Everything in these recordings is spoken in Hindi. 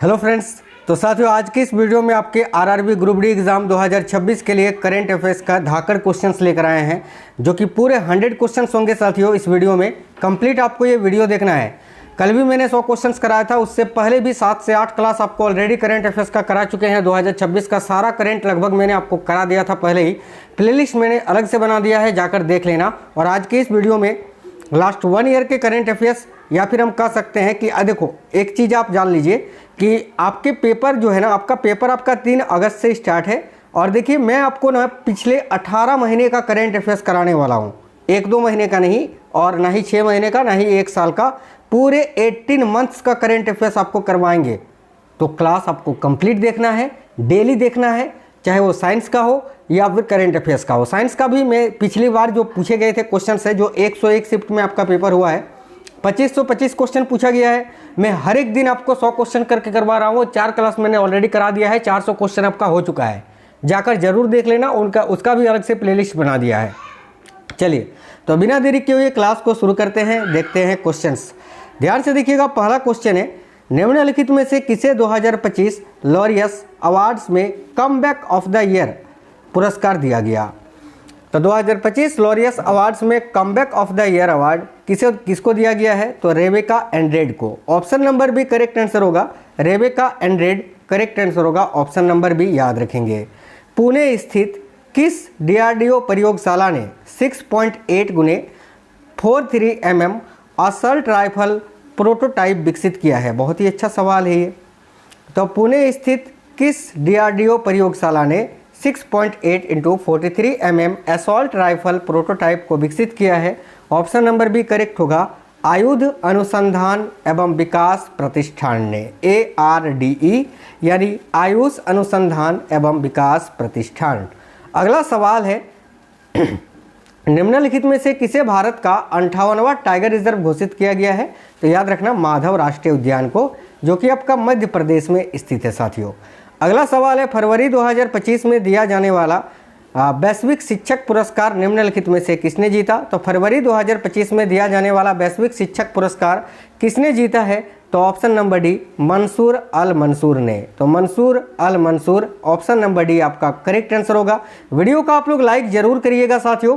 हेलो फ्रेंड्स, तो साथियों आज की इस वीडियो में आपके आरआरबी ग्रुप डी एग्ज़ाम 2026 के लिए करंट अफेयर्स का धाकड़ क्वेश्चंस लेकर आए हैं, जो कि पूरे 100 क्वेश्चंस होंगे साथियों। इस वीडियो में कंप्लीट आपको ये वीडियो देखना है। कल भी मैंने 100 क्वेश्चंस कराया था, उससे पहले भी 7 से 8 क्लास आपको ऑलरेडी करंट अफेयर्स का करा चुके हैं। 2026 का सारा करंट लगभग मैंने आपको करा दिया था पहले ही। प्लेलिस्ट मैंने अलग से बना दिया है, जाकर देख लेना। और आज के इस वीडियो में लास्ट 1 ईयर के करंट अफेयर्स, या फिर हम कह सकते हैं कि देखो एक चीज़ आप जान लीजिए कि आपके पेपर जो है ना, आपका पेपर आपका 3 अगस्त से स्टार्ट है। और देखिए मैं आपको ना पिछले 18 महीने का करंट अफेयर्स कराने वाला हूँ, 1-2 महीने का नहीं, और ना ही 6 महीने का, ना ही 1 साल का, पूरे 18 मंथ्स का करंट अफेयर्स आपको करवाएंगे। तो क्लास आपको कंप्लीट देखना है, डेली देखना है, चाहे वो साइंस का हो या फिर करंट अफेयर्स का हो। साइंस का भी मैं पिछली बार जो पूछे गए थे क्वेश्चन है, जो 101 शिफ्ट में आपका पेपर हुआ है, 2525 क्वेश्चन पूछा गया है। मैं हर एक दिन आपको 100 क्वेश्चन करके करवा रहा हूँ। 4 क्लास मैंने ऑलरेडी करा दिया है, 400 क्वेश्चन आपका हो चुका है, जाकर जरूर देख लेना। उसका भी अलग से प्लेलिस्ट बना दिया है। चलिए तो बिना देरी किए हुए क्लास को शुरू करते हैं, देखते हैं क्वेश्चंस। ध्यान से देखिएगा, पहला क्वेश्चन है, निम्नलिखित में से किसे 2025 लॉरियस अवार्ड्स में कमबैक ऑफ द ईयर पुरस्कार दिया गया? तो 2025 लॉरियस अवार्ड्स में comeback of the year award किसको दिया गया है? तो रेबेका एंड्रेड को। Option number B correct answer होगा, रेबेका एंड्रेड करेक्ट आंसर होगा। ऑप्शन नंबर बी याद रखेंगे। पुणे स्थित किस डीआरडीओ प्रयोगशाला ने 6.8 गुने 43 mm असल्ट राइफल प्रोटोटाइप विकसित किया है? बहुत ही अच्छा सवाल है ये। तो पुणे स्थित किस डीआरडीओ प्रयोगशाला ने 6.8 × 43 mm असॉल्ट राइफल प्रोटोटाइप को विकसित किया है? ऑप्शन नंबर बी करेक्ट होगा, आयुध अनुसंधान एवं विकास प्रतिष्ठान ने, ARDE, यानी आयुष अनुसंधान एवं विकास प्रतिष्ठान। अगला सवाल है, निम्नलिखित में से किसे भारत का 58वां टाइगर रिजर्व घोषित किया गया है? तो याद रखना माधव राष्ट्रीय उद्यान को, जो कि आपका मध्य प्रदेश में स्थित है साथियों। अगला सवाल है, फरवरी 2025 में दिया जाने वाला वैश्विक शिक्षक पुरस्कार निम्नलिखित में से किसने जीता? तो फरवरी 2025 में दिया जाने वाला वैश्विक शिक्षक पुरस्कार किसने जीता है? तो ऑप्शन नंबर डी, मंसूर अल मंसूर ने। तो मंसूर अल मंसूर, ऑप्शन नंबर डी आपका करेक्ट आंसर होगा। वीडियो का आप लोग लाइक जरूर करिएगा साथियों।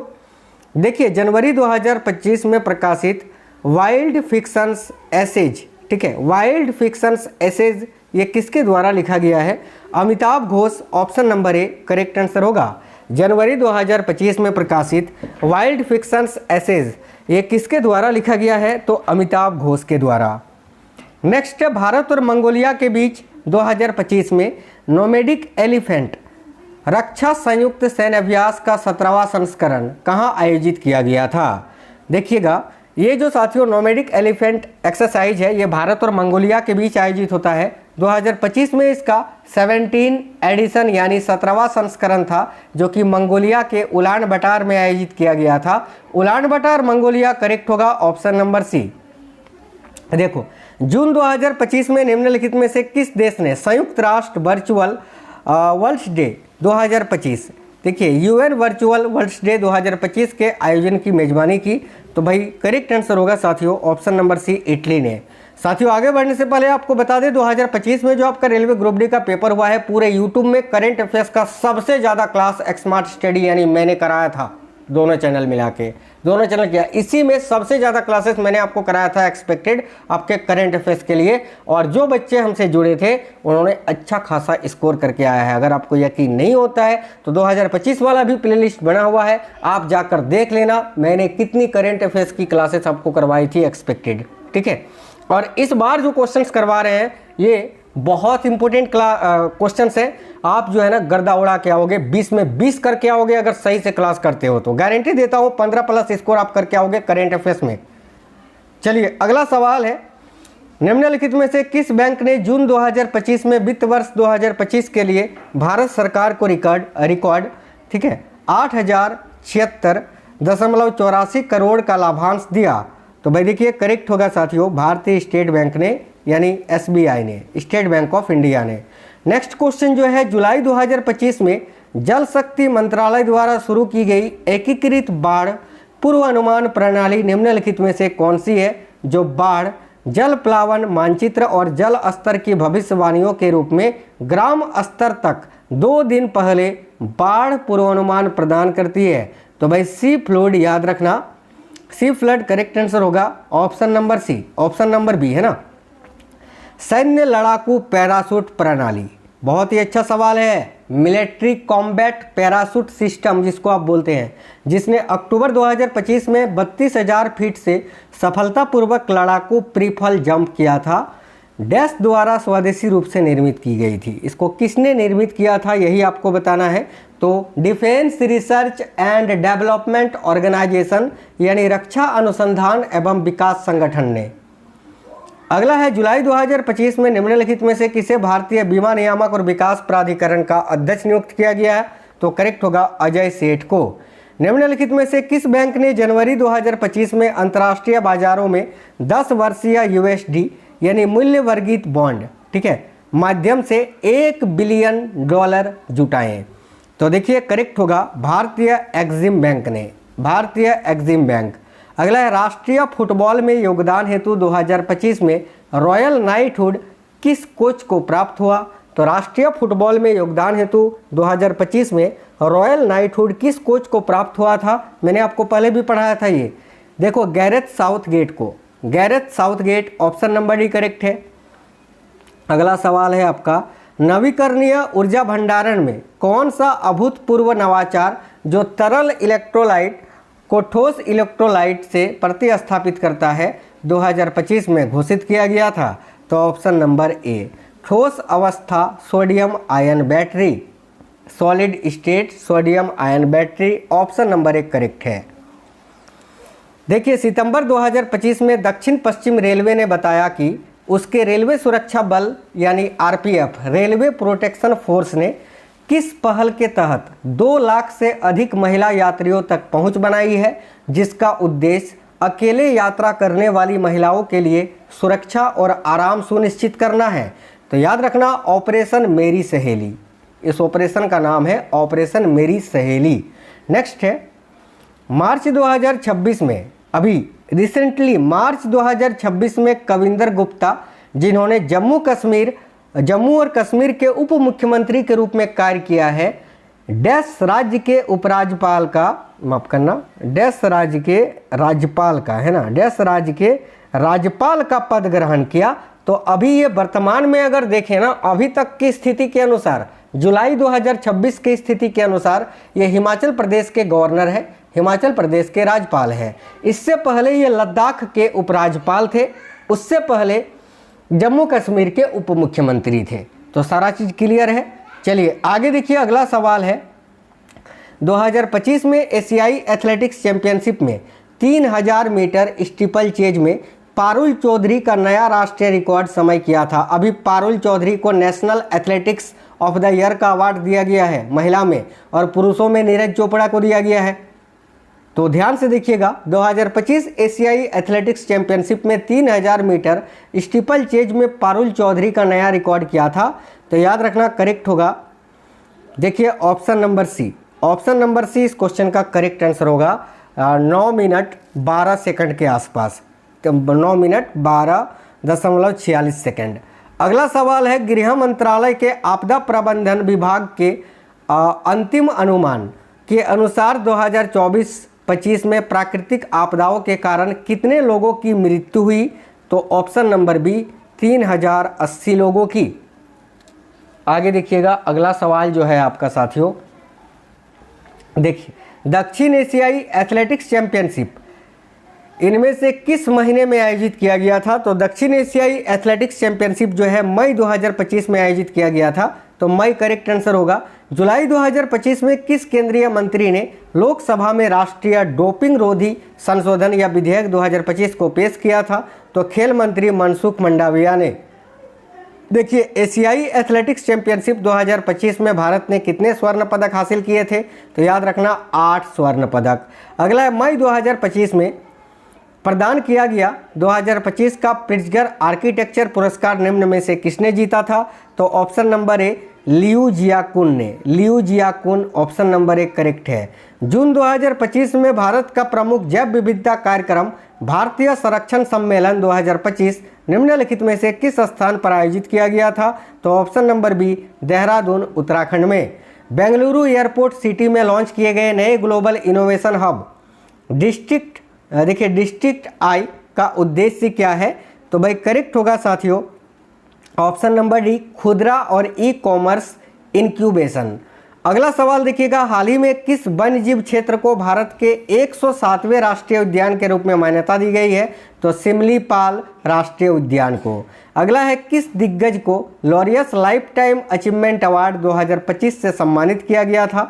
देखिए जनवरी 2025 में प्रकाशित वाइल्ड फिक्शंस एसेज, ठीक है, वाइल्ड फिक्शंस एसेज, ये किसके द्वारा लिखा गया है? Amitabh Ghosh. Option number A correct answer होगा। जनवरी 2025 में प्रकाशित वाइल्ड फिक्शंस एसेज, ये किसके द्वारा लिखा गया है? तो अमिताभ घोष के द्वारा। नेक्स्ट है, भारत और मंगोलिया के बीच 2025 में नोमैडिक एलिफेंट रक्षा संयुक्त सैन्य अभ्यास का 17वां संस्करण कहाँ आयोजित किया गया था? देखिएगा, ये जो साथियों नोमैडिक एलिफेंट एक्सरसाइज है, ये भारत और मंगोलिया के बीच आयोजित होता है। 2025 में इसका 17 एडिशन यानी 17वां संस्करण था, जो कि मंगोलिया के उलान बटार में आयोजित किया गया था। उलान बटार मंगोलिया करेक्ट होगा, ऑप्शन नंबर सी। देखो, जून 2025 में निम्नलिखित में से किस देश ने संयुक्त राष्ट्र वर्चुअल वर्ल्ड डे 2025, देखिए UN वर्चुअल वर्ल्ड डे 2025 के आयोजन की मेजबानी की? तो भाई करेक्ट आंसर होगा साथियों, ऑप्शन नंबर सी, इटली ने। साथियों आगे बढ़ने से पहले आपको बता दें, 2025 में जो आपका रेलवे ग्रुप डी का पेपर हुआ है, पूरे यूट्यूब में करंट अफेयर्स का सबसे ज़्यादा क्लास स्मार्ट स्टडी यानी मैंने कराया था, दोनों चैनल मिला के, दोनों चैनल किया, इसी में सबसे ज़्यादा क्लासेस मैंने आपको कराया था एक्सपेक्टेड आपके करंट अफेयर्स के लिए। और जो बच्चे हमसे जुड़े थे उन्होंने अच्छा खासा स्कोर करके आया है। अगर आपको यकीन नहीं होता है तो 2025 वाला भी प्लेलिस्ट बना हुआ है, आप जाकर देख लेना मैंने कितनी करंट अफेयर्स की क्लासेस आपको करवाई थी एक्सपेक्टेड, ठीक है। और इस बार जो क्वेश्चंस करवा रहे हैं ये बहुत इंपॉर्टेंट क्वेश्चंस है। आप जो है ना गर्दा उड़ा के आओगे, 20 में 20 करके आओगे अगर सही से क्लास करते हो तो। गारंटी देता हूँ 15+ स्कोर आप करके आओगे करंट अफेयर्स में। चलिए अगला सवाल है, निम्नलिखित में से किस बैंक ने जून 2025 में वित्त वर्ष 2025 के लिए भारत सरकार को रिकॉर्ड ठीक है 8,076.84 करोड़ का लाभांश दिया? तो भाई देखिए करेक्ट होगा साथियों, भारतीय स्टेट बैंक ने, यानी SBI ने, स्टेट बैंक ऑफ इंडिया ने। नेक्स्ट क्वेश्चन जो है, जुलाई 2025 में जल शक्ति मंत्रालय द्वारा शुरू की गई एकीकृत बाढ़ पूर्वानुमान प्रणाली निम्नलिखित में से कौन सी है? जो बाढ़ जल प्लावन मानचित्र और जल स्तर की भविष्यवाणियों के रूप में ग्राम स्तर तक 2 दिन पहले बाढ़ पूर्वानुमान प्रदान करती है। तो भाई सी फ्लूड याद रखना, सी फ्लड करेक्ट आंसर होगा option number C. Option number B है ना। सैन्य लड़ाकू पैराशूट प्रणाली, बहुत ही अच्छा सवाल है। मिलिट्री कॉम्बैट पैराशूट सिस्टम जिसको आप बोलते हैं, जिसने अक्टूबर 2025 में 32,000 फीट से सफलतापूर्वक लड़ाकू प्रीफल जंप किया था, डैश द्वारा स्वदेशी रूप से निर्मित की गई थी। इसको किसने निर्मित किया था यही आपको बताना है। तो defence research and development organisation यानी रक्षा अनुसंधान एवं विकास संगठन ने। अगला है जुलाई 2025 में निम्नलिखित में से किसे भारतीय बीमा नियामक और विकास प्राधिकरण का अध्यक्ष नियुक्त किया गया है? तो करेक्ट होगा अजय सेठ को। निम्नलिखित में से किस बैंक ने जनवरी 2025 में अंतर्राष्ट्रीय बाजारों में 10 वर्षीय यूएसडी यानी मूल्य वर्गित बॉन्ड, ठीक है, माध्यम से $1 बिलियन जुटाए? तो देखिए करेक्ट होगा भारतीय एक्सिम बैंक ने, भारतीय एक्सिम बैंक। अगला है राष्ट्रीय फुटबॉल में योगदान हेतु 2025 में रॉयल नाइटहुड किस कोच को प्राप्त हुआ? तो राष्ट्रीय फुटबॉल में योगदान हेतु 2025 में रॉयल नाइटहुड किस कोच को प्राप्त हुआ था? मैंने आपको पहले भी पढ़ाया था ये, देखो गैरेथ साउथगेट को, Gareth Southgate. Option number D correct है। अगला सवाल है आपका, नवीकरणीय ऊर्जा भंडारण में कौन सा अभूतपूर्व नवाचार जो तरल इलेक्ट्रोलाइट को ठोस इलेक्ट्रोलाइट से प्रतिस्थापित करता है 2025 में घोषित किया गया था? तो ऑप्शन नंबर ए, ठोस अवस्था sodium ion battery, solid state sodium ion battery. Option number 1 correct है। देखिए सितंबर 2025 में दक्षिण पश्चिम रेलवे ने बताया कि उसके रेलवे सुरक्षा बल यानी आरपीएफ, रेलवे प्रोटेक्शन फोर्स ने किस पहल के तहत 2 लाख से अधिक महिला यात्रियों तक पहुंच बनाई है, जिसका उद्देश्य अकेले यात्रा करने वाली महिलाओं के लिए सुरक्षा और आराम सुनिश्चित करना है? तो याद रखना ऑपरेशन मेरी सहेली, इस ऑपरेशन का नाम है ऑपरेशन मेरी सहेली। नेक्स्ट है मार्च 2026 में, अभी रिसेंटली मार्च 2026 में कविंदर गुप्ता जिन्होंने जम्मू और कश्मीर के उप मुख्यमंत्री के रूप में कार्य किया है, डैश राज्य के उपराज्यपाल का, माफ करना, डैश राज्य के राज्यपाल का, है ना, डैश राज्य के राज्यपाल का पद ग्रहण किया। तो अभी ये वर्तमान में अगर देखें ना, अभी तक की स्थिति के अनुसार, जुलाई 2026 की स्थिति के अनुसार ये हिमाचल प्रदेश के गवर्नर है, हिमाचल प्रदेश के राज्यपाल हैं। इससे पहले ये लद्दाख के उपराज्यपाल थे, उससे पहले जम्मू कश्मीर के उप मुख्यमंत्री थे। तो सारा चीज़ क्लियर है। चलिए आगे देखिए, अगला सवाल है 2025 में एशियाई एथलेटिक्स चैंपियनशिप में 3000 मीटर स्टीपल चेज में पारुल चौधरी का नया राष्ट्रीय रिकॉर्ड समय किया था। अभी पारुल चौधरी को national athletics of the year का अवार्ड दिया गया है महिला में, और पुरुषों में नीरज चोपड़ा को दिया गया है। तो ध्यान से देखिएगा, 2025 एशियाई एथलेटिक्स चैंपियनशिप में 3000 मीटर स्टीपल चेज में पारुल चौधरी का नया रिकॉर्ड किया था। तो याद रखना करेक्ट होगा, देखिए option number C. Option number C इस क्वेश्चन का करेक्ट आंसर होगा 9 मिनट 12 सेकंड के आसपास, 9 मिनट 12.46 सेकंड। अगला सवाल है गृह मंत्रालय के आपदा प्रबंधन विभाग के अंतिम अनुमान के अनुसार 2024-25 में प्राकृतिक आपदाओं के कारण कितने लोगों की मृत्यु हुई? तो ऑप्शन नंबर बी 3080 लोगों की। आगे देखिएगा, अगला सवाल जो है आपका साथियों, देखिए दक्षिण एशियाई एथलेटिक्स चैंपियनशिप इनमें से किस महीने में आयोजित किया गया था? तो दक्षिण एशियाई एथलेटिक्स चैंपियनशिप जो है मई 2025 में आयोजित किया गया था। तो मई करेक्ट आंसर होगा। जुलाई 2025 में किस केंद्रीय मंत्री ने लोकसभा में राष्ट्रीय डोपिंग रोधी संशोधन या विधेयक 2025 को पेश किया था? तो खेल मंत्री मनसुख मंडाविया ने। देखिए एशियाई एथलेटिक्स चैंपियनशिप 2025 में भारत ने कितने स्वर्ण पदक हासिल किए थे? तो याद रखना 8 स्वर्ण पदक। अगला है मई 2025 में प्रदान किया गया 2025 का प्रिट्जगर आर्किटेक्चर पुरस्कार निम्न में से किसने जीता था? तो ऑप्शन नंबर ए लियू जियाकुन ने, लियू जियाकुन ऑप्शन नंबर 1 करेक्ट है। जून 2025 में भारत का प्रमुख जैव विविधता कार्यक्रम भारतीय संरक्षण सम्मेलन 2025 निम्नलिखित में से किस स्थान पर आयोजित किया गया था? तो option number B, Dehradun Uttarakhand में। बेंगलुरु एयरपोर्ट सिटी में लॉन्च किए गए नए global innovation hub district I का उद्देश्य क्या है? तो भाई करेक्ट होगा साथियों ऑप्शन नंबर डी, खुदरा और ई कॉमर्स इंक्यूबेशन। अगला सवाल देखिएगा, हाल ही में किस वन्यजीव क्षेत्र को भारत के 107वें राष्ट्रीय उद्यान के रूप में मान्यता दी गई है? तो सिमलीपाल राष्ट्रीय उद्यान को। अगला है, किस दिग्गज को Laureus life time achievement award 2025 से सम्मानित किया गया था?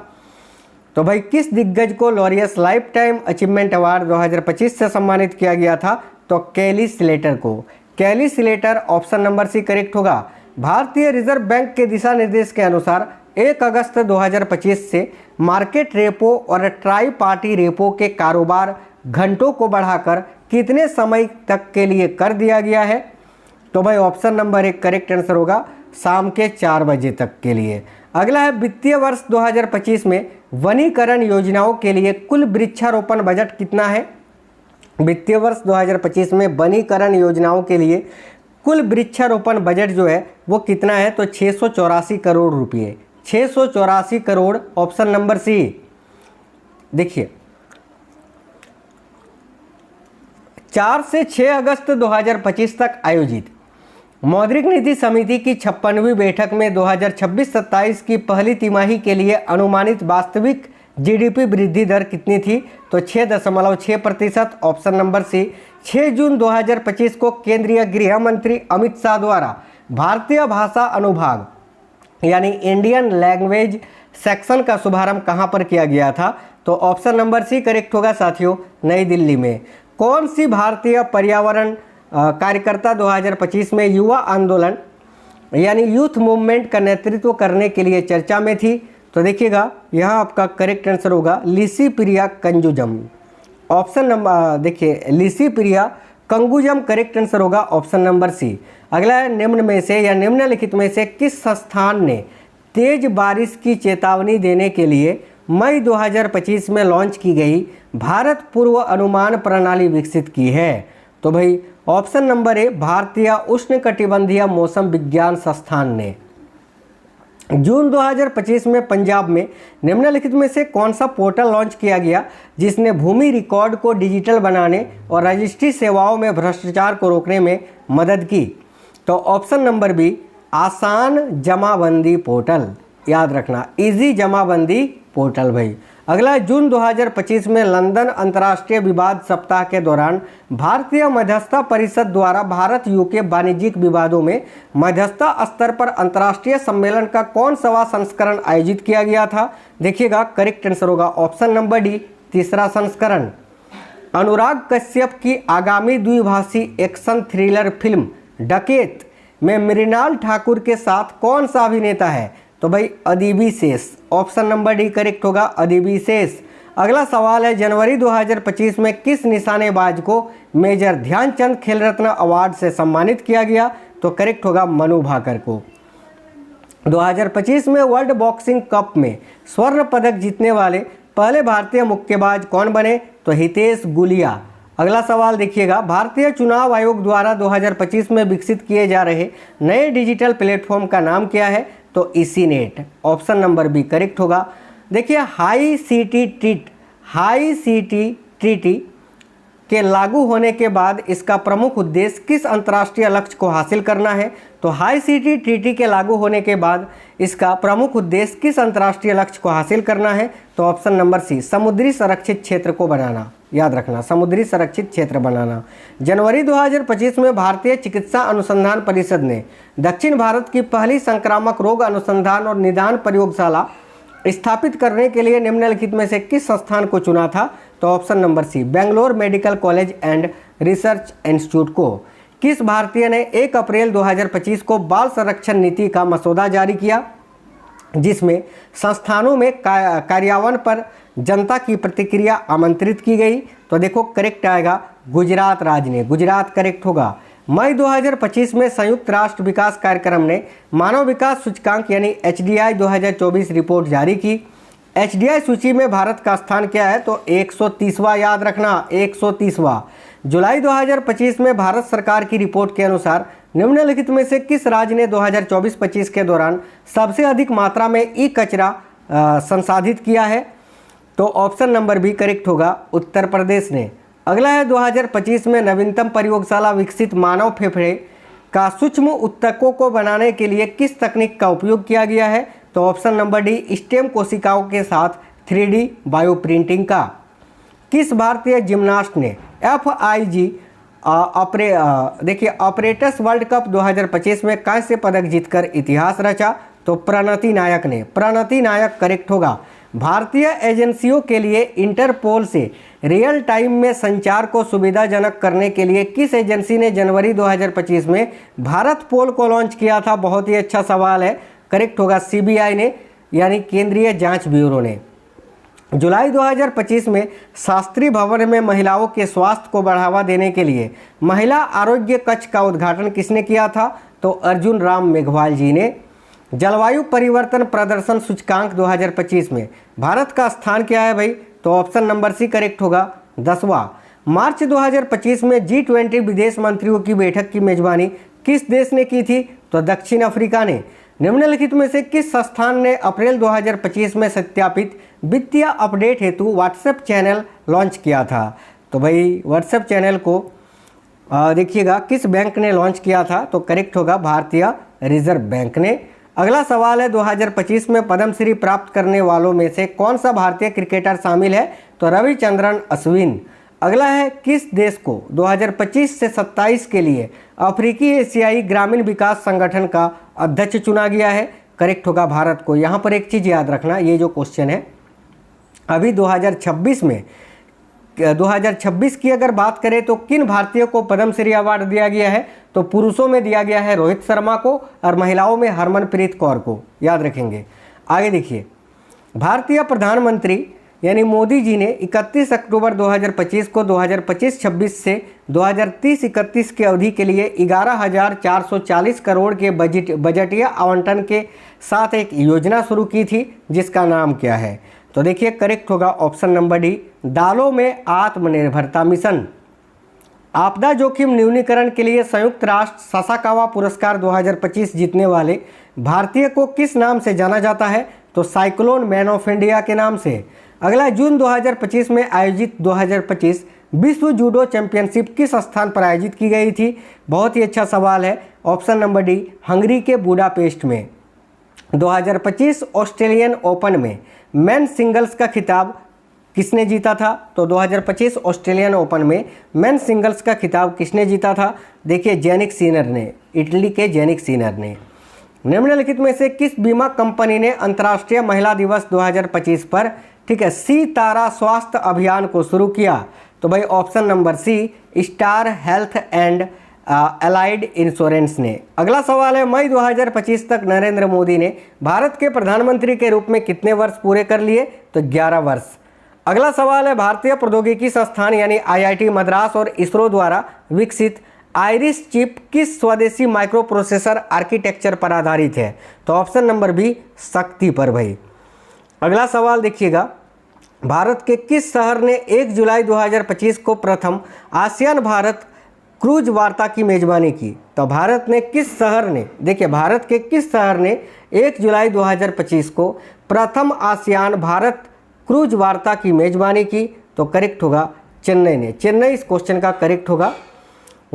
तो भाई किस दिग्गज को Laureus life time achievement award 2025 से सम्मानित किया गया था? तो कैली स्लेटर को। Kelly Slater option number C correct होगा। भारतीय रिजर्व बैंक के दिशा निर्देश के अनुसार 1 अगस्त 2025 से मार्केट रेपो और ट्राई पार्टी रेपो के कारोबार घंटों को बढ़ाकर कितने समय तक के लिए कर दिया गया है? तो भाई ऑप्शन नंबर 1 करेक्ट आंसर होगा, शाम के 4 बजे तक के लिए। अगला है, वित्तीय वर्ष 2025 में वनीकरण योजनाओं के लिए कुल वृक्षारोपण बजट कितना है? वित्तीय वर्ष 2025 में वनीकरण योजनाओं के लिए कुल वृक्षारोपण बजट जो है वो कितना है? तो 684 करोड़ रुपये। 684 करोड़ ऑप्शन नंबर सी। देखिए 4 से 6 अगस्त 2025 तक आयोजित मौद्रिक नीति समिति की 56वीं बैठक में 2026-27 की पहली तिमाही के लिए अनुमानित वास्तविक जीडीपी वृद्धि दर कितनी थी? तो 6.6% ऑप्शन नंबर सी। 6 जून 2025 को केंद्रीय गृह मंत्री अमित शाह द्वारा भारतीय भाषा अनुभाग यानी इंडियन लैंग्वेज सेक्शन का शुभारंभ कहां पर किया गया था? तो ऑप्शन नंबर सी करेक्ट होगा साथियों, नई दिल्ली में। कौन सी भारतीय पर्यावरण कार्यकर्ता 2025 में युवा आंदोलन यानी यूथ मूवमेंट का नेतृत्व करने के लिए चर्चा में थी? तो देखिएगा यहाँ आपका करेक्ट आंसर होगा लिसी प्रिया कंगुजम। ऑप्शन नंबर देखिए लिसी प्रिया कंगुजम करेक्ट आंसर होगा ऑप्शन नंबर सी। अगला है, निम्न में से या निम्नलिखित में से किस संस्थान ने तेज बारिश की चेतावनी देने के लिए मई 2025 में लॉन्च की गई भारत पूर्व अनुमान प्रणाली विकसित की है? तो भाई ऑप्शन नंबर ए, भारतीय उष्णकटिबंधीय मौसम विज्ञान संस्थान ने। जून 2025 में पंजाब में निम्नलिखित में से कौन सा पोर्टल लॉन्च किया गया जिसने भूमि रिकॉर्ड को डिजिटल बनाने और रजिस्ट्री सेवाओं में भ्रष्टाचार को रोकने में मदद की? तो ऑप्शन नंबर बी, आसान जमाबंदी पोर्टल। याद रखना, इजी जमाबंदी पोर्टल भाई। अगला, जून 2025 में लंदन अंतर्राष्ट्रीय विवाद सप्ताह के दौरान भारतीय मध्यस्थता परिषद द्वारा भारत यूके वाणिज्यिक विवादों में मध्यस्थता स्तर पर अंतर्राष्ट्रीय सम्मेलन का कौन सा संस्करण आयोजित किया गया था? देखिएगा करेक्ट आंसर होगा ऑप्शन नंबर डी, तीसरा संस्करण। अनुराग कश्यप की आगामी द्विभाषी एक्शन थ्रिलर फिल्म डकैत में मृणाल ठाकुर के साथ कौन सा अभिनेता है? तो भाई अदिति शेष। ऑप्शन नंबर डी करेक्ट होगा, अदिति शेष। अगला सवाल है, जनवरी 2025 में किस निशानेबाज को मेजर ध्यानचंद खेल रत्न अवार्ड से सम्मानित किया गया? तो करेक्ट होगा मनु भाकर को। 2025 में वर्ल्ड बॉक्सिंग कप में स्वर्ण पदक जीतने वाले पहले भारतीय मुक्केबाज कौन बने? तो हितेश गुलिया। अगला सवाल देखिएगा, भारतीय चुनाव आयोग द्वारा 2025 में विकसित किए जा रहे नए डिजिटल प्लेटफॉर्म का नाम क्या है? तो ईसीनेट। ऑप्शन नंबर बी करेक्ट होगा। देखिए हाई सीटी के लागू होने के बाद इसका प्रमुख उद्देश्य किस अंतर्राष्ट्रीय लक्ष्य को हासिल करना है? तो हाई सीटी के लागू होने के बाद इसका प्रमुख उद्देश्य किस अंतर्राष्ट्रीय लक्ष्य को हासिल करना है? तो ऑप्शन नंबर सी, समुद्री संरक्षित क्षेत्र को बनाना। याद रखना, समुद्री संरक्षित क्षेत्र बनाना। जनवरी 2025 में भारतीय चिकित्सा अनुसंधान परिषद ने दक्षिण भारत की पहली संक्रामक रोग अनुसंधान और निदान प्रयोगशाला स्थापित करने के लिए निम्नलिखित में से किस संस्थान को चुना था? तो option number C, Bangalore medical college and research institute को। किस भारतीय ने 1 अप्रैल 2025 को बाल संरक्षण नीति का मसौदा जारी किया जिसमें संस्थानों में कार्यान्वयन पर जनता की प्रतिक्रिया आमंत्रित की गई? तो देखो करेक्ट आएगा गुजरात राज्य ने। गुजरात करेक्ट होगा। मई 2025 में संयुक्त राष्ट्र विकास कार्यक्रम ने मानव विकास सूचकांक यानी HDI 2024 रिपोर्ट जारी की। HDI सूची में भारत का स्थान क्या है? तो 130वां, याद रखना 130वां। जुलाई 2025 में भारत सरकार की रिपोर्ट के अनुसार निम्नलिखित में से किस राज्य ने 2024-25 के दौरान सबसे अधिक मात्रा में ई कचरा संसाधित किया है? तो ऑप्शन नंबर बी करेक्ट होगा, उत्तर प्रदेश ने। अगला है 2025 में नवीनतम प्रयोगशाला विकसित मानव फेफड़े का सूक्ष्म ऊतकों को बनाने के लिए किस तकनीक का उपयोग किया गया है? तो ऑप्शन नंबर डी स्टेम कोशिकाओं के साथ 3D बायोप्रिंटिंग का। किस भारतीय जिम्नास्ट ने FIG देखिए ऑपरेटर्स वर्ल्ड कप 2025 में कांस्य पदक जीतकर इतिहास रचा? तो प्रणति नायक ने। प्रणति नायक करेक्ट होगा। भारतीय एजेंसियों के लिए इंटरपोल से रियल टाइम में संचार को सुविधाजनक करने के लिए किस एजेंसी ने जनवरी 2025 में भारत पोल को लॉन्च किया था? बहुत ही अच्छा सवाल है, करेक्ट होगा CBI ने, यानी केंद्रीय जांच ब्यूरो ने। जुलाई 2025 में शास्त्री भवन में महिलाओं के स्वास्थ्य को बढ़ावा देने के लिए महिला आरोग्य कक्ष का उद्घाटन किसने किया था? तो अर्जुन राम मेघवाल जी ने। जलवायु परिवर्तन प्रदर्शन सूचकांक 2025 में भारत का स्थान क्या है भाई? तो ऑप्शन नंबर सी करेक्ट होगा, 10वां। मार्च 2025 में G20 विदेश मंत्रियों की बैठक की मेजबानी किस देश ने की थी? तो दक्षिण अफ्रीका ने। निम्नलिखित में से किस संस्थान ने अप्रैल 2025 में सत्यापित वित्तीय अपडेट हेतु व्हाट्सएप चैनल लॉन्च किया था? तो भाई व्हाट्सएप चैनल को देखिएगा किस बैंक ने लॉन्च किया था? तो करेक्ट होगा भारतीय रिजर्व बैंक ने। अगला सवाल है 2025 में पद्मश्री प्राप्त करने वालों में से कौन सा भारतीय क्रिकेटर शामिल है? तो रविचंद्रन अश्विन। अगला है किस देश को 2025 से 27 के लिए अफ्रीकी एशियाई ग्रामीण विकास संगठन का अध्यक्ष चुना गया है? करेक्ट होगा भारत को। यहाँ पर एक चीज़ याद रखना, ये जो क्वेश्चन है अभी 2026 की अगर बात करें तो किन भारतीयों को पद्मश्री अवार्ड दिया गया है? तो पुरुषों में दिया गया है रोहित शर्मा को और महिलाओं में हरमनप्रीत कौर को, याद रखेंगे। आगे देखिए, भारतीय प्रधानमंत्री यानी मोदी जी ने 31 अक्टूबर 2025 को 2025-26 से 2030-31 की अवधि के लिए 11,440 करोड़ के बजटीय आवंटन के साथ एक योजना शुरू की थी, जिसका नाम क्या है? तो देखिए करेक्ट होगा ऑप्शन नंबर डी, दालों में आत्मनिर्भरता मिशन। आपदा जोखिम न्यूनीकरण के लिए संयुक्त राष्ट्र सासाकावा पुरस्कार 2025 जीतने वाले भारतीय को किस नाम से जाना जाता है? तो साइक्लोन मैन ऑफ इंडिया के नाम से। अगला, जून 2025 में आयोजित 2025 विश्व जूडो चैंपियनशिप किस स्थान पर आयोजित की गई थी? बहुत ही अच्छा सवाल है, ऑप्शन नंबर डी, हंगरी के बुडापेस्ट में। 2025 ऑस्ट्रेलियन ओपन में मेन सिंगल्स का खिताब किसने जीता था? तो 2025 ऑस्ट्रेलियन ओपन में मेन सिंगल्स का खिताब किसने जीता था? देखिए जेनिक सिनर ने, इटली के जेनिक सिनर ने। निम्नलिखित में से किस बीमा कंपनी ने अंतर्राष्ट्रीय महिला दिवस 2025 पर सी तारा स्वास्थ्य अभियान को शुरू किया? तो भाई option number C, star health and allied insurance ने। अगला सवाल है, मई 2025 तक नरेंद्र मोदी ने भारत के प्रधानमंत्री के रूप में कितने वर्ष पूरे कर लिए? तो 11 वर्ष। अगला सवाल है, भारतीय प्रौद्योगिकी संस्थान यानी IIT मद्रास और इसरो द्वारा विकसित आइरिस चिप किस स्वदेशी माइक्रो प्रोसेसर आर्किटेक्चर पर आधारित है? तो ऑप्शन नंबर बी, शक्ति पर भाई। अगला सवाल देखिएगा, भारत के किस शहर ने 1 जुलाई 2025 को प्रथम आसियान भारत क्रूज वार्ता की मेजबानी की? तो भारत के किस शहर ने 1 जुलाई 2025 को प्रथम आसियान भारत क्रूज वार्ता की मेजबानी की? तो करेक्ट होगा चेन्नई ने। चेन्नई इस क्वेश्चन का करेक्ट होगा।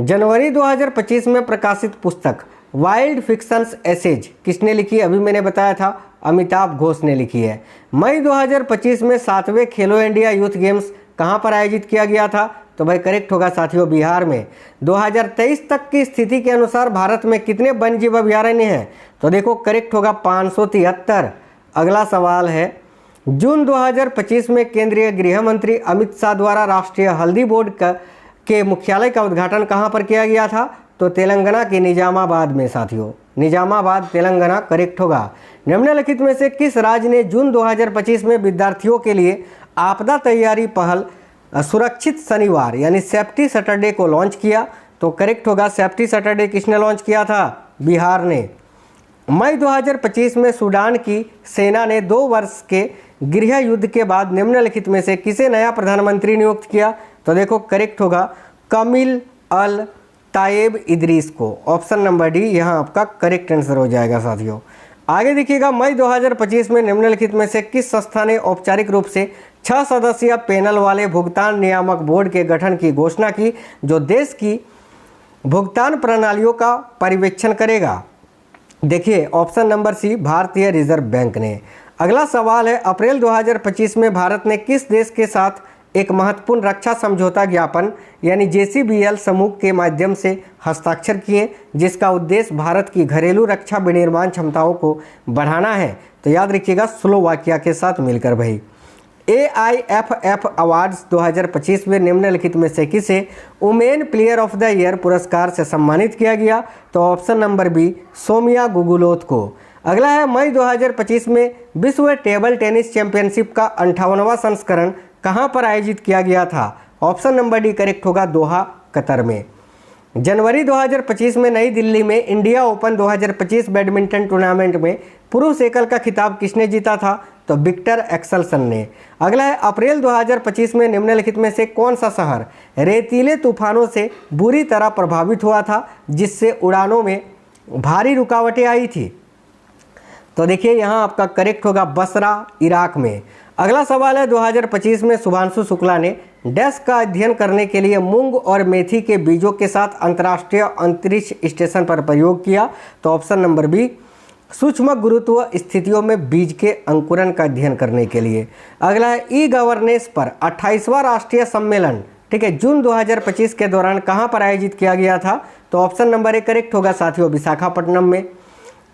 जनवरी 2025 में प्रकाशित पुस्तक वाइल्ड फिक्शंस एसेज किसने लिखी? अभी मैंने बताया था, अमिताभ घोष ने लिखी है। मई 2025 में 7वें खेलो इंडिया यूथ गेम्स कहां पर आयोजित किया गया था? तो भाई करेक्ट होगा साथियों, बिहार में। 2023 तक की स्थिति के अनुसार भारत में कितने वन्यजीव अभयारण्य हैं? तो देखो करेक्ट होगा 573। अगला सवाल है, जून 2025 में केंद्रीय गृह मंत्री अमित शाह द्वारा राष्ट्रीय हल्दी बोर्ड के मुख्यालय का उद्घाटन कहां पर किया गया था? तो तेलंगाना के निजामाबाद में साथियों, निजामाबाद तेलंगाना करेक्ट होगा। निम्नलिखित में से किस राज्य ने जून 2025 में विद्यार्थियों के लिए आपदा तैयारी पहल सुरक्षित शनिवार यानी सेफ्टी सैटरडे को लॉन्च किया? तो करेक्ट होगा, सेफ्टी सैटरडे किसने लॉन्च किया था? बिहार ने। मई 2025 में सूडान की सेना ने 2 वर्ष के गृह युद्ध के बाद निम्नलिखित में से किसे नया प्रधानमंत्री नियुक्त किया? तो देखो करेक्ट होगा कमिल अल तायेब इदरीस को। ऑप्शन नंबर डी यहाँ आपका करेक्ट आंसर हो जाएगा साथियों। आगे देखिएगा, मई 2025 में निम्नलिखित में से किस संस्था ने औपचारिक रूप से 6 सदस्यीय पैनल वाले भुगतान नियामक बोर्ड के गठन की घोषणा की, जो देश की भुगतान प्रणालियों का पर्यवेक्षण करेगा? देखिए ऑप्शन नंबर सी, भारतीय रिजर्व बैंक ने। अगला सवाल है, अप्रैल 2025 में भारत ने किस देश के साथ एक महत्वपूर्ण रक्षा समझौता ज्ञापन यानी JCBL समूह के माध्यम से हस्ताक्षर किए, जिसका उद्देश्य भारत की घरेलू रक्षा विनिर्माण क्षमताओं को बढ़ाना है? तो याद रखिएगा स्लोवाकिया के साथ मिलकर भाई। AIFF अवार्ड्स 2025 में निम्नलिखित में से किसे women player of the year पुरस्कार से सम्मानित किया गया? तो ऑप्शन नंबर बी, सोमिया गुगुलोथ को। अगला है, मई 2025 में विश्व टेबल टेनिस चैंपियनशिप का 58वां संस्करण कहां पर आयोजित किया गया था? ऑप्शन नंबर डी करेक्ट होगा, दोहा कतर में। जनवरी 2025 में नई दिल्ली में इंडिया ओपन 2025 बैडमिंटन टूर्नामेंट में पुरुष एकल का खिताब किसने जीता था? तो विक्टर एक्सेल्सन ने। अगला है, अप्रैल 2025 में निम्नलिखित में से कौन सा शहर रेतीले तूफानों से बुरी तरह प्रभावित हुआ था, जिससे उड़ानों में भारी रुकावटें आई थी? तो देखिए यहाँ आपका करेक्ट होगा बसरा, इराक में। अगला सवाल है, 2025 में शुभांशु शुक्ला ने डैश का अध्ययन करने के लिए मूंग और मेथी के बीजों के साथ अंतर्राष्ट्रीय अंतरिक्ष स्टेशन पर प्रयोग किया? तो ऑप्शन नंबर बी, सूक्ष्म गुरुत्व स्थितियों में बीज के अंकुरन का अध्ययन करने के लिए। अगला है, ई गवर्नेंस पर 28वां राष्ट्रीय सम्मेलन, ठीक है, जून 2025 के दौरान कहां पर आयोजित किया गया था? तो ऑप्शन नंबर ए करेक्ट होगा साथियों, विशाखापट्टनम में।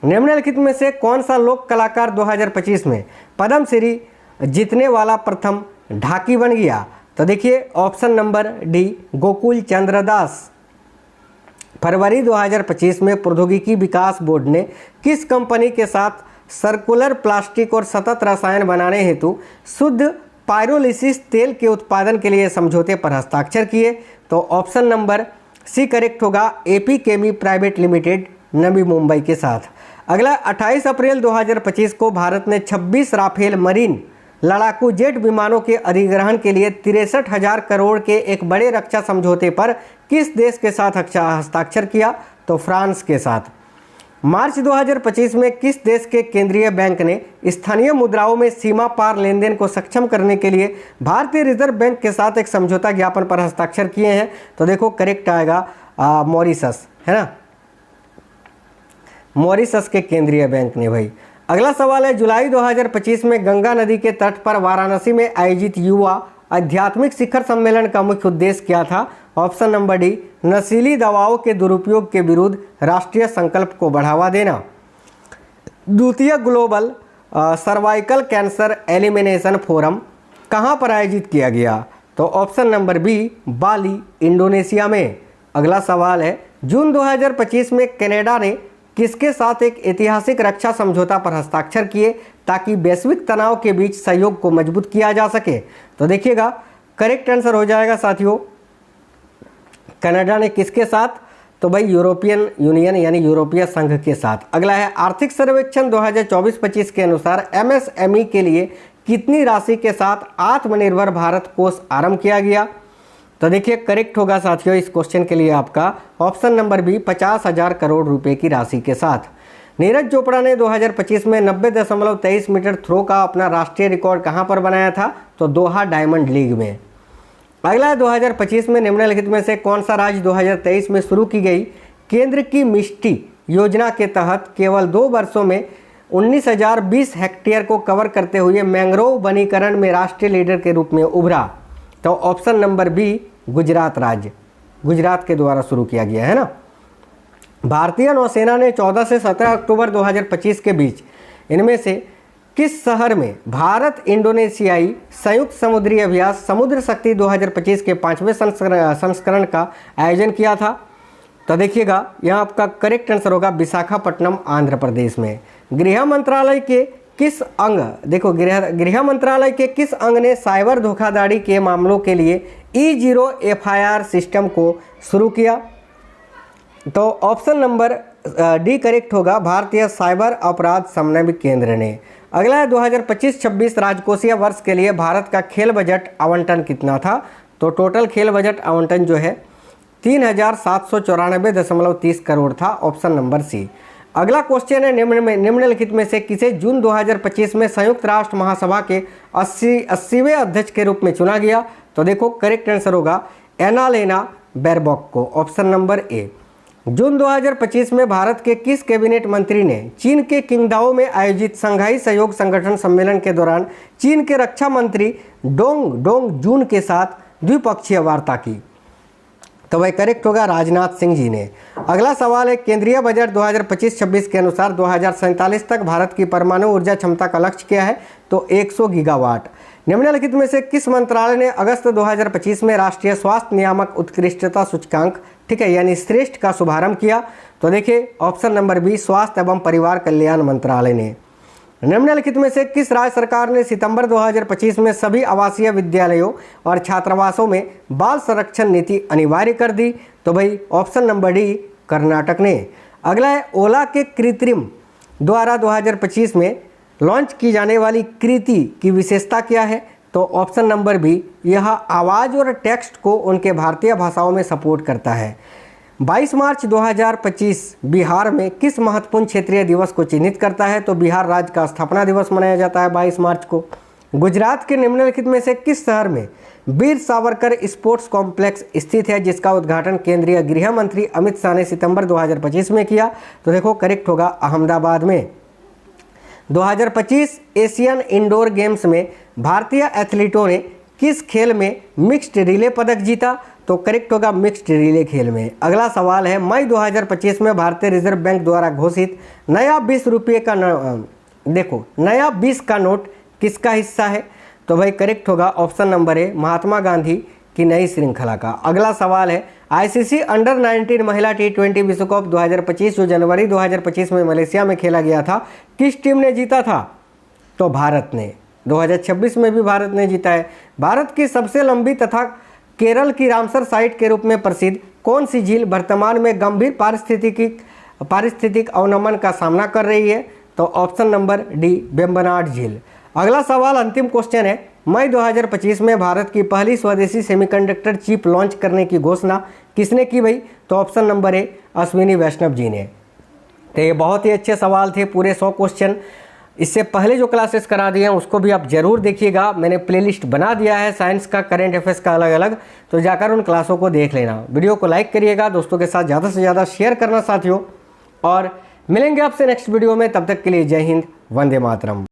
निम्नलिखित में से कौन सा लोक कलाकार 2025 में पद्मश्री जीतने वाला प्रथम ढाकी बन गया? तो देखिए ऑप्शन नंबर डी, गोकुल चंद्र दास। फरवरी 2025 में प्रौद्योगिकी विकास बोर्ड ने किस कंपनी के साथ सर्कुलर प्लास्टिक और सतत रसायन बनाने हेतु शुद्ध पायरोलिसिस तेल के उत्पादन के लिए समझौते पर हस्ताक्षर किए? तो ऑप्शन नंबर सी करेक्ट होगा, AP केमी प्राइवेट लिमिटेड, नवी मुंबई के साथ। अगला 28 अप्रैल 2025 को भारत ने 26 राफेल मरीन लड़ाकू जेट विमानों के अधिग्रहण के लिए 63,000 करोड़ के एक बड़े रक्षा समझौते पर किस देश के साथ हस्ताक्षर किया? तो फ्रांस के साथ। मार्च 2025 में किस देश के केंद्रीय बैंक ने स्थानीय मुद्राओं में सीमा पार लेन देन को सक्षम करने के लिए भारतीय रिजर्व बैंक के साथ एक समझौता ज्ञापन पर हस्ताक्षर किए हैं? तो देखो करेक्ट आएगा मॉरिशस, है ना, मॉरिशस के केंद्रीय बैंक ने भाई। अगला सवाल है, जुलाई 2025 में गंगा नदी के तट पर वाराणसी में आयोजित युवा आध्यात्मिक शिखर सम्मेलन का मुख्य उद्देश्य क्या था? ऑप्शन नंबर डी, नशीली दवाओं के दुरुपयोग के विरुद्ध राष्ट्रीय संकल्प को बढ़ावा देना। द्वितीय global cervical cancer elimination forum कहां पर आयोजित किया गया? तो ऑप्शन नंबर बी, बाली, इंडोनेशिया में। अगला सवाल है, जून 2025 में कनाडा ने किसके साथ एक ऐतिहासिक रक्षा समझौता पर हस्ताक्षर किए ताकि वैश्विक तनाव के बीच सहयोग को मजबूत किया जा सके? तो देखिएगा करेक्ट आंसर हो जाएगा साथियों, कनाडा ने किसके साथ? तो भाई यूरोपियन यूनियन यानी यूरोपीय संघ के साथ। अगला है, आर्थिक सर्वेक्षण 2024-25 के अनुसार MSME के लिए कितनी राशि के साथ आत्मनिर्भर भारत कोष आरंभ किया गया? तो देखिए करेक्ट होगा साथियों इस क्वेश्चन के लिए आपका ऑप्शन नंबर बी, 50,000 करोड़ रुपए की राशि के साथ। नीरज चोपड़ा ने 2025 में 90.23 मीटर थ्रो का अपना राष्ट्रीय रिकॉर्ड कहां पर बनाया था? तो दोहा डायमंड लीग में। अगला है, 2025 में निम्नलिखित में से कौन सा राज्य 2023 में शुरू की गई केंद्र की मिष्टी योजना के तहत केवल 2 वर्षों में 19,020 हेक्टेयर को कवर करते हुए मैंग्रोव वनीकरण में राष्ट्रीय लीडर के रूप में उभरा? तो ऑप्शन नंबर बी, गुजरात राज्य, गुजरात के द्वारा शुरू किया गया है ना। भारतीय नौसेना ने 14 से 17 अक्टूबर 2025 के बीच इनमें से किस शहर में भारत इंडोनेशियाई संयुक्त समुद्री अभ्यास समुद्र शक्ति 2025 के 5वें संस्करण का आयोजन किया था? तो देखिएगा यहाँ आपका करेक्ट आंसर होगा विशाखापट्टनम, आंध्र प्रदेश में। गृह मंत्रालय के किस अंग, देखो गृह मंत्रालय के किस अंग ने साइबर धोखाधड़ी के मामलों के लिए E0 FIR सिस्टम को शुरू किया? तो ऑप्शन नंबर डी करेक्ट होगा, भारतीय साइबर अपराध समन्वय केंद्र ने। अगला है 2025-26 राजकोषीय वर्ष के लिए भारत का खेल बजट आवंटन कितना था। तो टोटल खेल बजट आवंटन जो है 3,794.30 करोड़ था, ऑप्शन नंबर सी। अगला क्वेश्चन है निम्नलिखित में से किसे जून 2025 में संयुक्त राष्ट्र महासभा के 80वें अध्यक्ष के रूप में चुना गया। तो देखो करेक्ट आंसर होगा एनालेना बेरबॉक को, ऑप्शन नंबर ए। जून 2025 में भारत के किस कैबिनेट मंत्री ने चीन के किंगदाओ में आयोजित शंघाई सहयोग संगठन सम्मेलन के दौरान चीन के रक्षा मंत्री डोंग जून के साथ द्विपक्षीय वार्ता की। तो वह करेक्ट होगा राजनाथ सिंह जी ने। अगला सवाल है केंद्रीय बजट 2025-26 के अनुसार 2047 तक भारत की परमाणु ऊर्जा क्षमता का लक्ष्य क्या है। तो 100 गीगावाट। निम्नलिखित में से किस मंत्रालय ने अगस्त 2025 में राष्ट्रीय स्वास्थ्य नियामक उत्कृष्टता सूचकांक, ठीक है, यानी श्रेष्ठ का शुभारंभ किया। तो देखिए ऑप्शन नंबर बी, स्वास्थ्य एवं परिवार कल्याण मंत्रालय ने। निम्नलिखित में से किस राज्य सरकार ने सितंबर 2025 में सभी आवासीय विद्यालयों और छात्रावासों में बाल संरक्षण नीति अनिवार्य कर दी। तो भाई ऑप्शन नंबर डी, कर्नाटक ने। अगला है ओला के कृत्रिम द्वारा 2025 में लॉन्च की जाने वाली कृति की विशेषता क्या है। तो ऑप्शन नंबर बी, यह आवाज़ और टेक्स्ट को उनके भारतीय भाषाओं में सपोर्ट करता है। 22 मार्च 2025 बिहार में किस महत्वपूर्ण क्षेत्रीय दिवस को चिन्हित करता है। तो बिहार राज्य का स्थापना दिवस मनाया जाता है 22 मार्च को। गुजरात के निम्नलिखित में से किस शहर में वीर सावरकर स्पोर्ट्स कॉम्प्लेक्स स्थित है, जिसका उद्घाटन केंद्रीय गृह मंत्री अमित शाह ने सितंबर 2025 में किया। तो देखो करेक्ट होगा अहमदाबाद में। 2025 एशियन इंडोर गेम्स में भारतीय एथलीटों ने किस खेल में मिक्स्ड रिले पदक जीता। तो करेक्ट होगा मिक्स्ड रिले खेल में। अगला सवाल है मई 2025 में भारतीय रिजर्व बैंक द्वारा घोषित नया 20 रुपये का नया 20 का नोट किसका हिस्सा है। तो भाई करेक्ट होगा option number A, Mahatma Gandhi की नई श्रृंखला का। अगला सवाल है आईसीसी अंडर 19 महिला T20 विश्व कप 2025 जो जनवरी 2025 में मलेशिया में खेला गया था, किस टीम ने जीता था। तो भारत ने। 2026 में भी भारत ने जीता है। भारत की सबसे लंबी तथा केरल की रामसर साइट के रूप में प्रसिद्ध कौन सी झील वर्तमान में गंभीर पारिस्थितिक अवनमन का सामना कर रही है। तो ऑप्शन नंबर डी, वेम्बनाड झील। अगला सवाल अंतिम क्वेश्चन है मई 2025 में भारत की पहली स्वदेशी सेमीकंडक्टर चिप लॉन्च करने की घोषणा किसने की भाई। तो ऑप्शन नंबर ए, अश्विनी वैष्णव जी ने। तो ये बहुत ही अच्छे सवाल थे, पूरे 100 क्वेश्चन। इससे पहले जो क्लासेस करा दिए हैं उसको भी आप जरूर देखिएगा, मैंने प्लेलिस्ट बना दिया है साइंस का, करंट अफेयर्स का अलग अलग, तो जाकर उन क्लासों को देख लेना। वीडियो को लाइक करिएगा, दोस्तों के साथ ज़्यादा से ज़्यादा शेयर करना साथियों, और मिलेंगे आपसे नेक्स्ट वीडियो में। तब तक के लिए जय हिंद, वंदे मातरम।